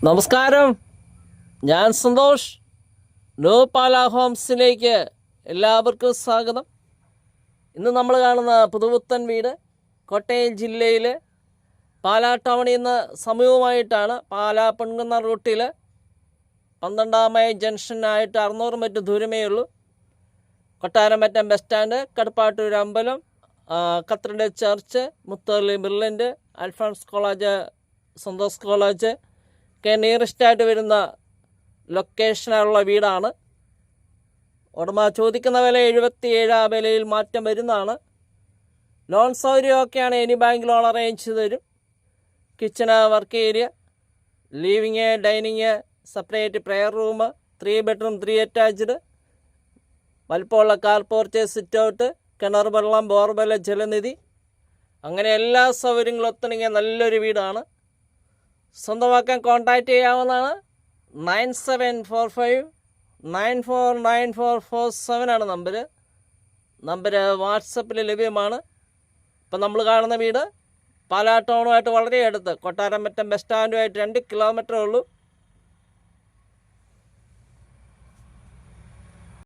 നമസ്കാരം, ഞാൻ സന്തോഷ്. ന്യൂ പാല ഹോംസിലേക്ക് എല്ലാവർക്കും സ്വാഗതം. ഇന്ന് നമ്മൾ കാണുന്ന പുതുപുത്തൻ വീട് കോട്ടയം ജില്ലയിൽ പാലാ ടൗണിൽ നിന്ന് സമീപമായിട്ടാണ്. പാലാ പൊൻകുന്ന റൂട്ടിൽ 12 മൈൽ ജംഗ്ഷനായിട്ട് 600 മീറ്റർ ദൂരമേ ഉള്ളൂ. കൊട്ടാരമറ്റം ബസ് സ്റ്റാൻഡ്, കടപ്പാട്ടൂർ അമ്പലം, കത്തറിൻ്റെ ചർച്ച്, മുത്തള്ളി ബിർലൻഡ്, അൽഫോൺസ് കോളേജ്, സന്തോസ് കോളേജ് ഒക്കെ നിയറസ്റ്റായിട്ട് വരുന്ന ലൊക്കേഷനുള്ള വീടാണ്. ഉടമ ചോദിക്കുന്ന വില 77. ആ വിലയിൽ മാറ്റം വരുന്നതാണ്. ലോൺ സൗകര്യമൊക്കെയാണ്. എനി ബാങ്ക് ലോൺ അറേഞ്ച് ചെയ്ത് തരും. Kitchen, work area, living, dining, separate prayer room, 3 bedroom 3 attached, വലുപ്പമുള്ള കാർ പോർച്ച്, സിറ്റ് ഔട്ട്, കിണർ വെള്ളം, ബോർവെൽ, ജലനിധി, അങ്ങനെ എല്ലാ സൗകര്യങ്ങളും ഒത്തിണങ്ങിയ നല്ലൊരു വീടാണ്. സ്വന്തമാക്കാൻ കോൺടാക്റ്റ് ചെയ്യാവുന്നതാണ്. 9745949447 ആണ് നമ്പർ വാട്സപ്പിൽ ലഭ്യമാണ്. ഇപ്പം നമ്മൾ കാണുന്ന വീട് പാലാ ടൗണുമായിട്ട് വളരെ അടുത്ത്, കൊട്ടാരമറ്റം ബസ് സ്റ്റാൻഡുമായിട്ട് 2 കിലോമീറ്ററേ ഉള്ളൂ.